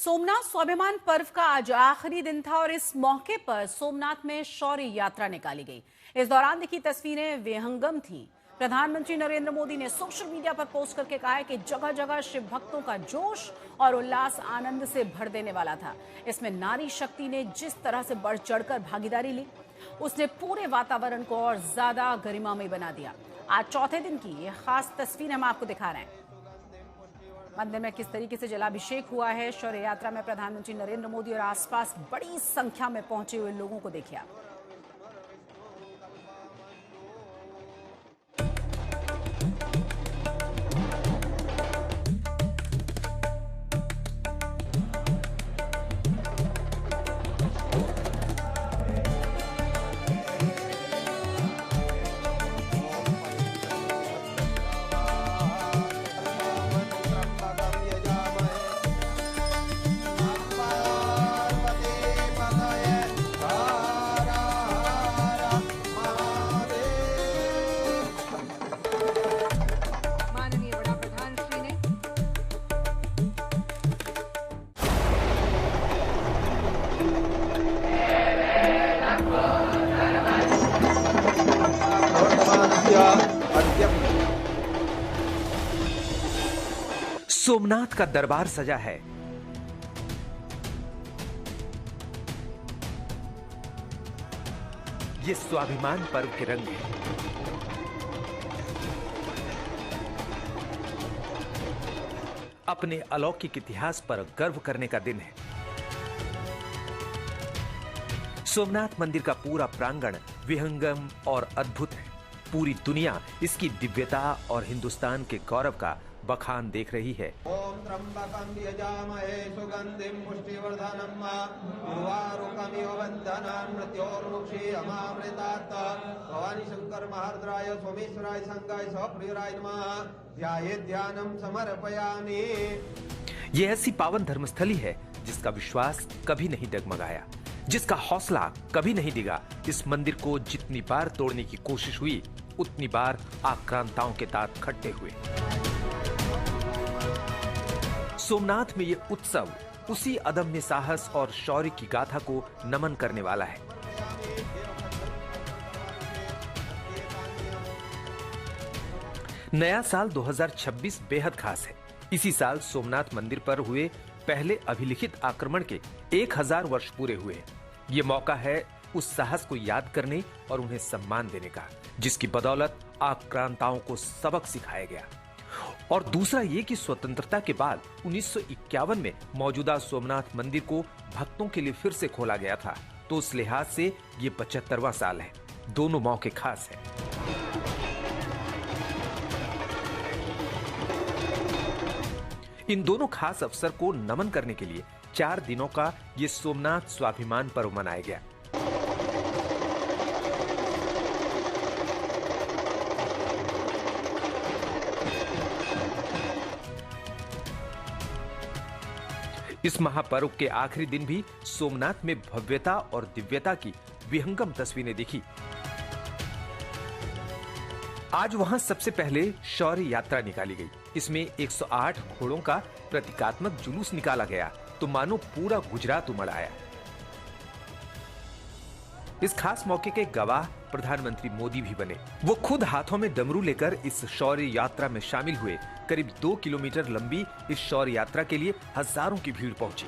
सोमनाथ स्वाभिमान पर्व का आज आखिरी दिन था और इस मौके पर सोमनाथ में शौर्य यात्रा निकाली गई। इस दौरान दिखी तस्वीरें विहंगम थी। प्रधानमंत्री नरेंद्र मोदी ने सोशल मीडिया पर पोस्ट करके कहा है कि जगह जगह शिव भक्तों का जोश और उल्लास आनंद से भर देने वाला था। इसमें नारी शक्ति ने जिस तरह से बढ़ चढ़कर भागीदारी ली, उसने पूरे वातावरण को और ज्यादा गरिमामय बना दिया। आज चौथे दिन की ये खास तस्वीर हम आपको दिखा रहे हैं। मंदिर में किस तरीके से जलाभिषेक हुआ है। शौर्य यात्रा में प्रधानमंत्री नरेंद्र मोदी और आसपास बड़ी संख्या में पहुंचे हुए लोगों को देखिए आप। सोमनाथ का दरबार सजा है। ये स्वाभिमान पर्व के रंग है। अपने अलौकिक इतिहास पर गर्व करने का दिन है। सोमनाथ मंदिर का पूरा प्रांगण विहंगम और अद्भुत है। पूरी दुनिया इसकी दिव्यता और हिंदुस्तान के गौरव का बखान देख रही है। ओम त्र्यंबकं यजामहे सुगंधिं पुष्टिवर्धनम् उर्वारुकमिव बन्धनान् मृत्योर्मुक्षीयमामृतात् भवानी शंकर महारुद्राय सोमेश्वराय संगाय सहप्रियराय नमः ध्यायेत् ध्यानं समर्पयामि। यह ऐसी पावन धर्मस्थली है जिसका विश्वास कभी नहीं डगमगाया, जिसका हौसला कभी नहीं डिगा। इस मंदिर को जितनी बार तोड़ने की कोशिश हुई, उतनी बार आक्रांताओं के दांत खट्टे हुए। सोमनाथ में ये उत्सव उसी अदम्य साहस और शौर्य की गाथा को नमन करने वाला है। नया साल 2026 बेहद खास है। इसी साल सोमनाथ मंदिर पर हुए पहले अभिलिखित आक्रमण के 1000 वर्ष पूरे हुए। ये मौका है उस साहस को याद करने और उन्हें सम्मान देने का, जिसकी बदौलत आक्रांताओं को सबक सिखाया गया। और दूसरा ये कि स्वतंत्रता के बाद 1951 में मौजूदा सोमनाथ मंदिर को भक्तों के लिए फिर से खोला गया था। तो उस लिहाज से ये 75वां साल है। दोनों मौके खास हैं। इन दोनों खास अवसर को नमन करने के लिए 4 दिनों का ये सोमनाथ स्वाभिमान पर्व मनाया गया। इस महापर्व के आखिरी दिन भी सोमनाथ में भव्यता और दिव्यता की विहंगम तस्वीरें दिखी। आज वहां सबसे पहले शौर्य यात्रा निकाली गई। इसमें 108 घोड़ों का प्रतीकात्मक जुलूस निकाला गया तो मानो पूरा गुजरात उमड़ आया। इस खास मौके के गवाह प्रधानमंत्री मोदी भी बने। वो खुद हाथों में डमरू लेकर इस शौर्य यात्रा में शामिल हुए। करीब 2 किलोमीटर लंबी इस शौर्य यात्रा के लिए हजारों की भीड़ पहुंची।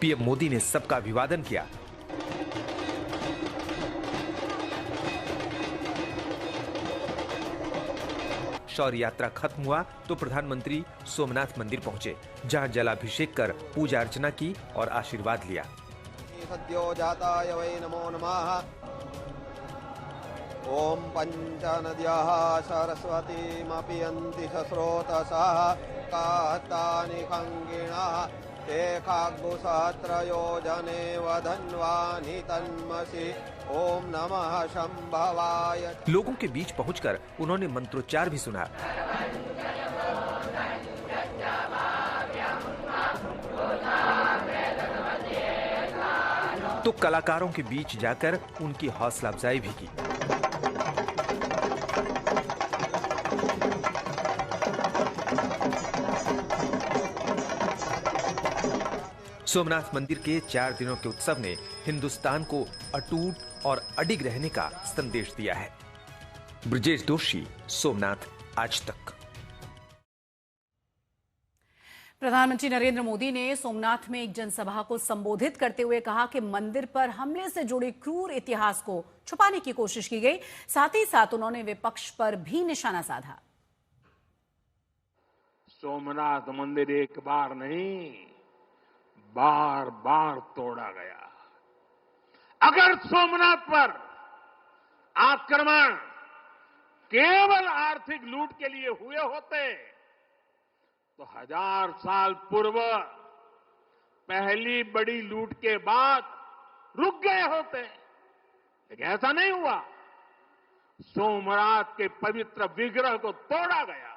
पीएम मोदी ने सबका अभिवादन किया। शौर्य यात्रा खत्म हुआ तो प्रधानमंत्री सोमनाथ मंदिर पहुंचे, जहां जलाभिषेक कर पूजा अर्चना की और आशीर्वाद लिया। सद्यो जाताय वै नमो नमः। ओम पंचनद्याः सरस्वतीमपियन्ति सस्रोतसः कातानि खङ्गिणः ते खाग्गुसहस्रयोजने वधन्वानि तन्मसि। ओम नमः शंभवाय। लोगों के बीच पहुंचकर उन्होंने मंत्रोच्चार भी सुना। तो कलाकारों के बीच जाकर उनकी हौसला अफजाई भी की। सोमनाथ मंदिर के 4 दिनों के उत्सव ने हिंदुस्तान को अटूट और अडिग रहने का संदेश दिया है। ब्रजेश दोषी, सोमनाथ आज तक। प्रधानमंत्री नरेंद्र मोदी ने सोमनाथ में एक जनसभा को संबोधित करते हुए कहा कि मंदिर पर हमले से जुड़े क्रूर इतिहास को छुपाने की कोशिश की गई। साथ ही साथ उन्होंने विपक्ष पर भी निशाना साधा। सोमनाथ मंदिर एक बार नहीं, बार बार तोड़ा गया। अगर सोमनाथ पर आक्रमण केवल आर्थिक लूट के लिए हुए होते तो 1000 साल पूर्व पहली बड़ी लूट के बाद रुक गए होते, लेकिन ऐसा नहीं हुआ। सोमनाथ के पवित्र विग्रह को तोड़ा गया।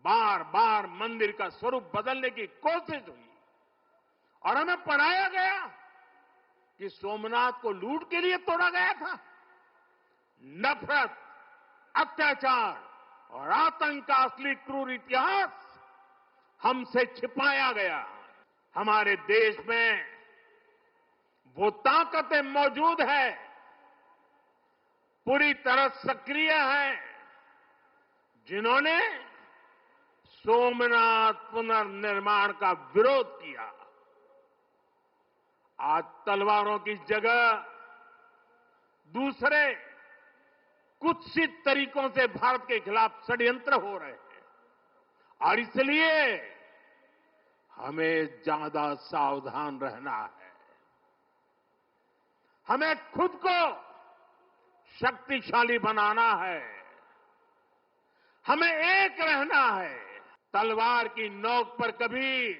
बार बार मंदिर का स्वरूप बदलने की कोशिश हुई और हमें पढ़ाया गया कि सोमनाथ को लूट के लिए तोड़ा गया था। नफरत, अत्याचार और आतंक का असली क्रूर इतिहास हमसे छिपाया गया। हमारे देश में वो ताकतें मौजूद है, पूरी तरह सक्रिय है, जिन्होंने सोमनाथ पुनर्निर्माण का विरोध किया। आज तलवारों की जगह दूसरे कुत्सित तरीकों से भारत के खिलाफ षड्यंत्र हो रहे हैं और इसलिए हमें ज्यादा सावधान रहना है। हमें खुद को शक्तिशाली बनाना है। हमें एक रहना है। तलवार की नोक पर कभी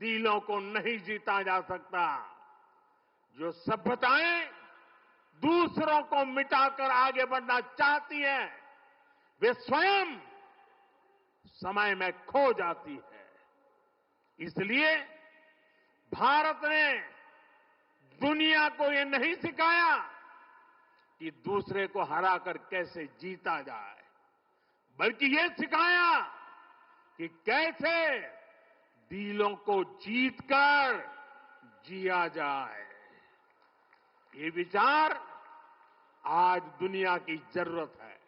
दिलों को नहीं जीता जा सकता। जो सभ्यताएं दूसरों को मिटाकर आगे बढ़ना चाहती हैं, वे स्वयं समय में खो जाती है। इसलिए भारत ने दुनिया को ये नहीं सिखाया कि दूसरे को हराकर कैसे जीता जाए, बल्कि ये सिखाया कि कैसे दिलों को जीतकर जिया जाए। ये विचार आज दुनिया की जरूरत है।